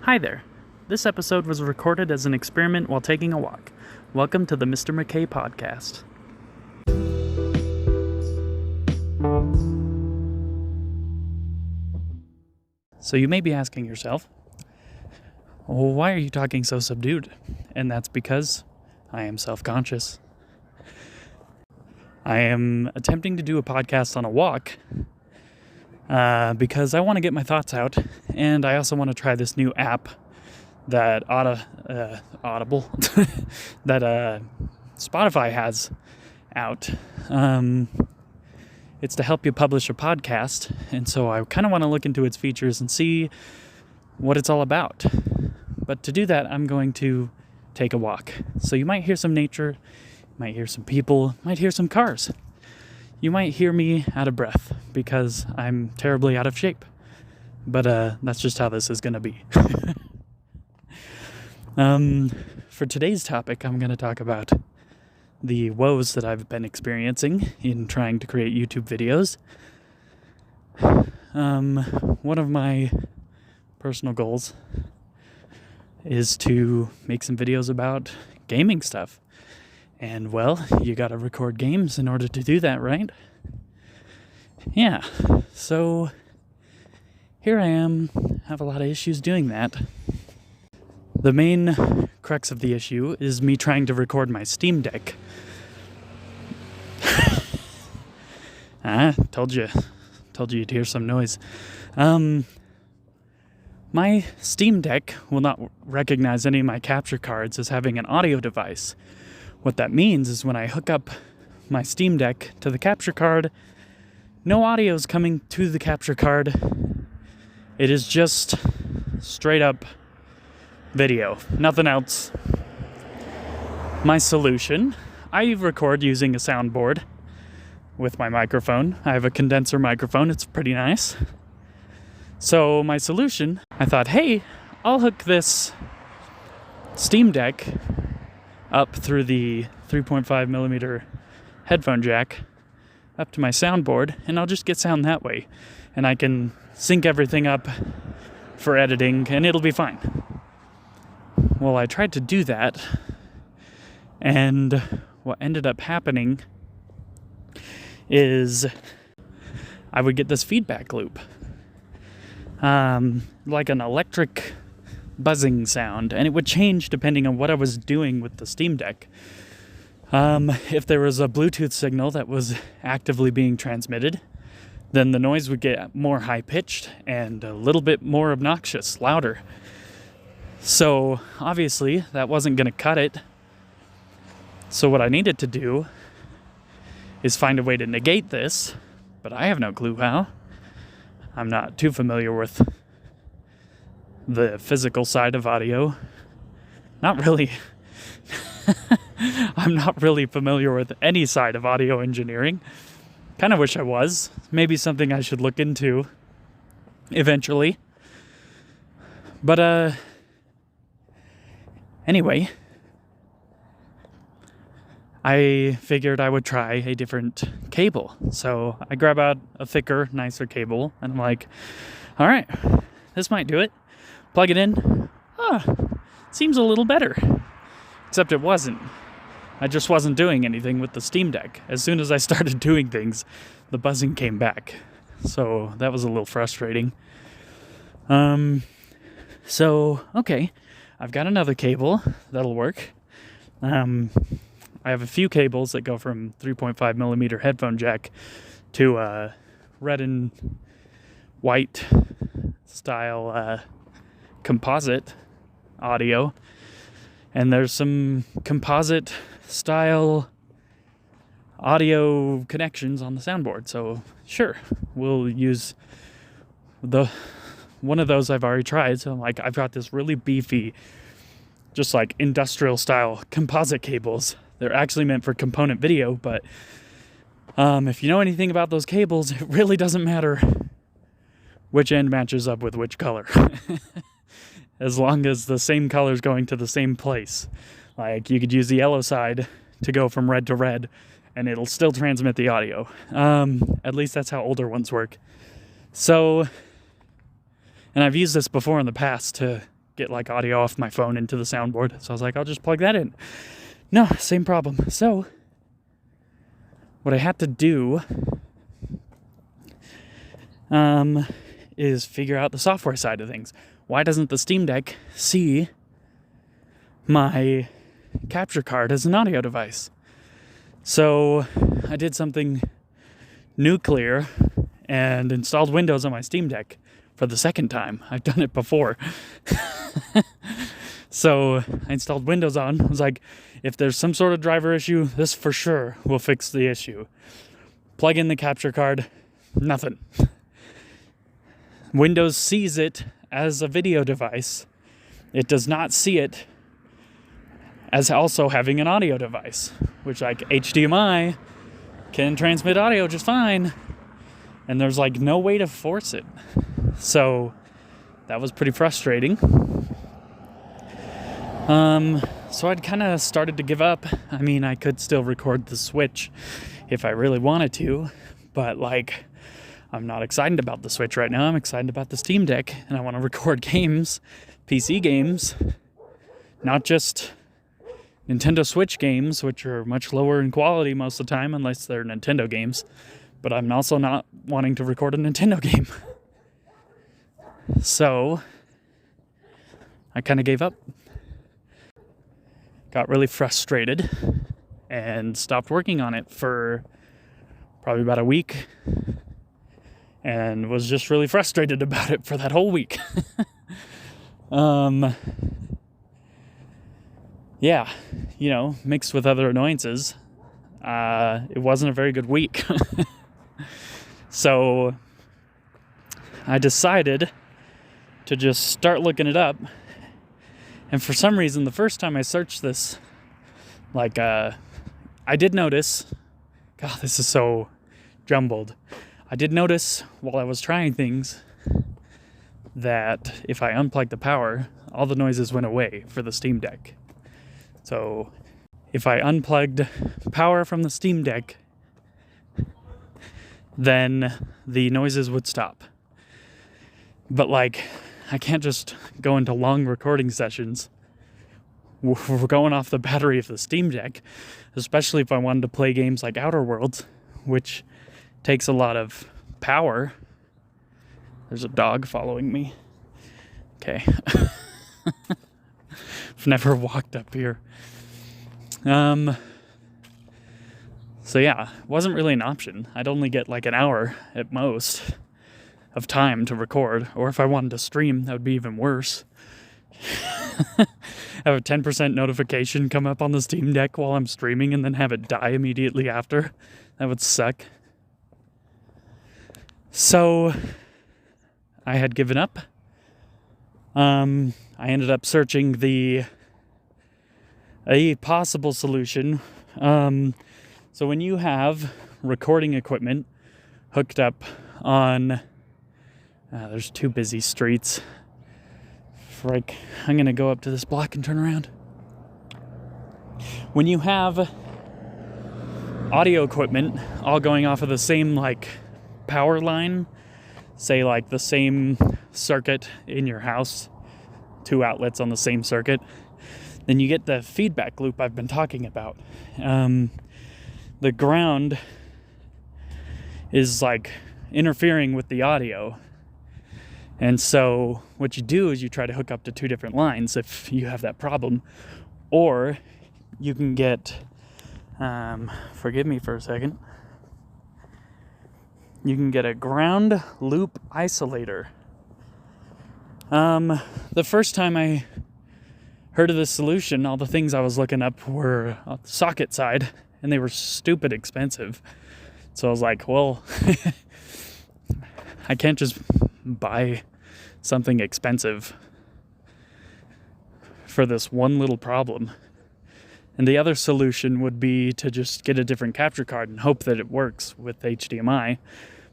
Hi there. This episode was recorded as an experiment while taking a walk. Welcome to the Mr. McKay podcast. So you may be asking yourself, well, why are you talking so subdued? And that's because I am self-conscious. I am attempting to do a podcast on a walk because I want to get my thoughts out, and I also want to try this new app that Audible that Spotify has out. It's to help you publish a podcast, and so I kind of want to look into its features and see what it's all about. But to do that, I'm going to take a walk. So you might hear some nature, you might hear some people, might hear some cars. You might hear me out of breath because I'm terribly out of shape. But that's just how this is going to be. For today's topic, I'm going to talk about the woes that I've been experiencing in trying to create YouTube videos. One of my personal goals is to make some videos about gaming stuff. And, well, you gotta record games in order to do that, right? Yeah, so here I am, have a lot of issues doing that. The main crux of the issue is me trying to record my Steam Deck. Told you you'd hear some noise. My Steam Deck will not recognize any of my capture cards as having an audio device. What that means is when I hook up my Steam Deck to the capture card, no audio is coming to the capture card. It is just straight up video, nothing else. My solution, I record using a soundboard with my microphone. I have a condenser microphone, it's pretty nice. So my solution, I thought, hey, I'll hook this Steam Deck up through the 3.5 millimeter headphone jack up to my soundboard, and I'll just get sound that way. And I can sync everything up for editing, and it'll be fine. Well, I tried to do that, and what ended up happening is I would get this feedback loop. Like an electric buzzing sound, and it would change depending on what I was doing with the Steam Deck. If there was a Bluetooth signal that was actively being transmitted, then the noise would get more high-pitched and a little bit more obnoxious, louder. So, obviously, that wasn't going to cut it. So what I needed to do is find a way to negate this, but I have no clue how. I'm not too familiar with the physical side of audio. Not really. I'm not really familiar with any side of audio engineering. Kind of wish I was. Maybe something I should look into eventually. But, anyway, I figured I would try a different cable. So I grab out a thicker, nicer cable, and I'm like, all right, this might do it. Plug it in. Seems a little better. Except it wasn't. I just wasn't doing anything with the Steam Deck. As soon as I started doing things, the buzzing came back. So that was a little frustrating. So, okay, I've got another cable that'll work. I have a few cables that go from 3.5 millimeter headphone jack to red and white style composite audio, and there's some composite style audio connections on the soundboard. So sure, we'll use one of those I've already tried. So like I've got this really beefy, just like industrial style composite cables. They're actually meant for component video, but if you know anything about those cables, it really doesn't matter which end matches up with which color. As long as the same color is going to the same place. Like, you could use the yellow side to go from red to red, and it'll still transmit the audio. At least that's how older ones work. So, and I've used this before in the past to get like audio off my phone into the soundboard. So I was like, I'll just plug that in. No, same problem. So what I had to do is figure out the software side of things. Why doesn't the Steam Deck see my capture card as an audio device? So I did something nuclear and installed Windows on my Steam Deck for the second time. I've done it before. So I installed Windows on. I was like, if there's some sort of driver issue, this for sure will fix the issue. Plug in the capture card, nothing. Windows sees it as a video device. It does not see it as also having an audio device, which like HDMI can transmit audio just fine. And there's like no way to force it. So that was pretty frustrating. So I'd kind of started to give up. I mean, I could still record the Switch if I really wanted to, but like, I'm not excited about the Switch right now. I'm excited about the Steam Deck, and I want to record games, PC games, not just Nintendo Switch games, which are much lower in quality most of the time, unless they're Nintendo games. But I'm also not wanting to record a Nintendo game. So I kind of gave up. Got really frustrated and stopped working on it for probably about a week. And was just really frustrated about it for that whole week. Yeah, you know, mixed with other annoyances, it wasn't a very good week. So I decided to just start looking it up. And for some reason, the first time I searched this, like, I did notice, God, this is so jumbled. I did notice while I was trying things that if I unplugged the power, all the noises went away for the Steam Deck. So if I unplugged power from the Steam Deck, then the noises would stop. But like, I can't just go into long recording sessions. We're going off the battery of the Steam Deck, especially if I wanted to play games like Outer Worlds, which takes a lot of power. There's a dog following me. Okay. I've never walked up here. So yeah, it wasn't really an option. I'd only get like an hour at most of time to record, or if I wanted to stream, that would be even worse. Have a 10% notification come up on the Steam Deck while I'm streaming and then have it die immediately after. That would suck. So I had given up. I ended up searching a possible solution. So when you have recording equipment hooked up on, there's two busy streets. Frick, I'm gonna go up to this block and turn around. When you have audio equipment all going off of the same like power line, say like the same circuit in your house, two outlets on the same circuit, then you get the feedback loop I've been talking about. The ground is like interfering with the audio. And so what you do is you try to hook up to two different lines if you have that problem. Or you can get, forgive me for a second, you can get a ground loop isolator. The first time I heard of this solution, all the things I was looking up were on the socket side, and they were stupid expensive. So I was like, well, I can't just buy something expensive for this one little problem. And the other solution would be to just get a different capture card and hope that it works with HDMI.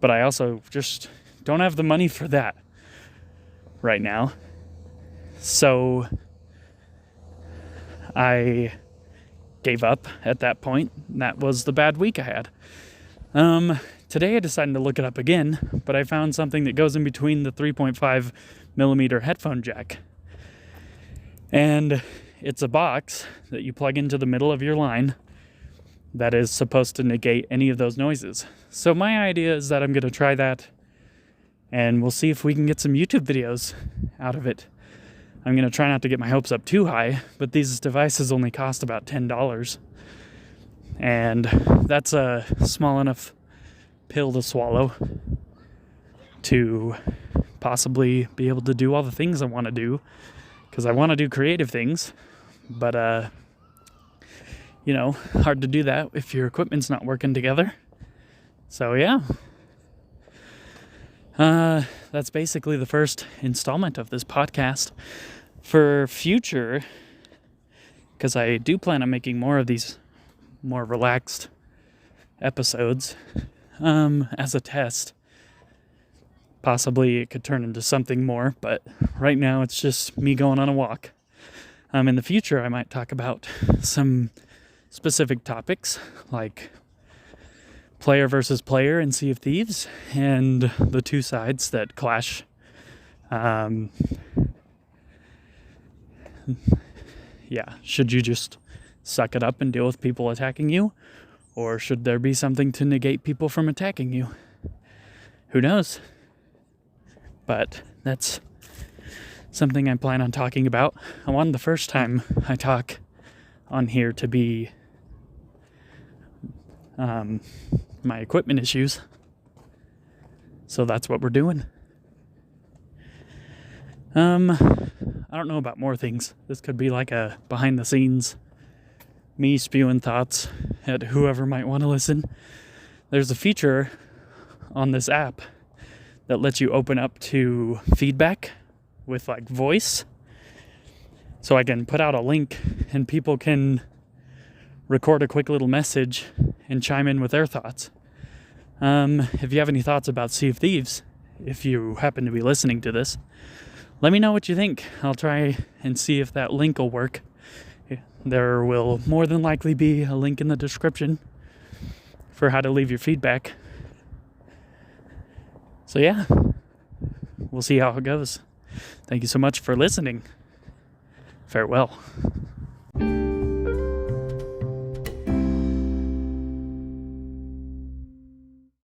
But I also just don't have the money for that right now. So I gave up at that point. And that was the bad week I had. Today I decided to look it up again, but I found something that goes in between the 3.5 millimeter headphone jack. And it's a box that you plug into the middle of your line that is supposed to negate any of those noises. So my idea is that I'm going to try that, and we'll see if we can get some YouTube videos out of it. I'm going to try not to get my hopes up too high, but these devices only cost about $10. And that's a small enough pill to swallow to possibly be able to do all the things I want to do, because I want to do creative things, but hard to do that if your equipment's not working together. So yeah, that's basically the first installment of this podcast. For future, because I do plan on making more of these more relaxed episodes as a test. Possibly it could turn into something more, but right now it's just me going on a walk. In the future, I might talk about some specific topics like player versus player in Sea of Thieves and the two sides that clash. Should you just suck it up and deal with people attacking you? Or should there be something to negate people from attacking you? Who knows? But that's something I plan on talking about. I wanted the first time I talk on here to be my equipment issues. So that's what we're doing. I don't know about more things. This could be like a behind the scenes, me spewing thoughts at whoever might want to listen. There's a feature on this app that lets you open up to feedback with like voice. So I can put out a link and people can record a quick little message and chime in with their thoughts. If you have any thoughts about Sea of Thieves, if you happen to be listening to this, let me know what you think. I'll try and see if that link will work. There will more than likely be a link in the description for how to leave your feedback. So yeah, we'll see how it goes. Thank you so much for listening. Farewell.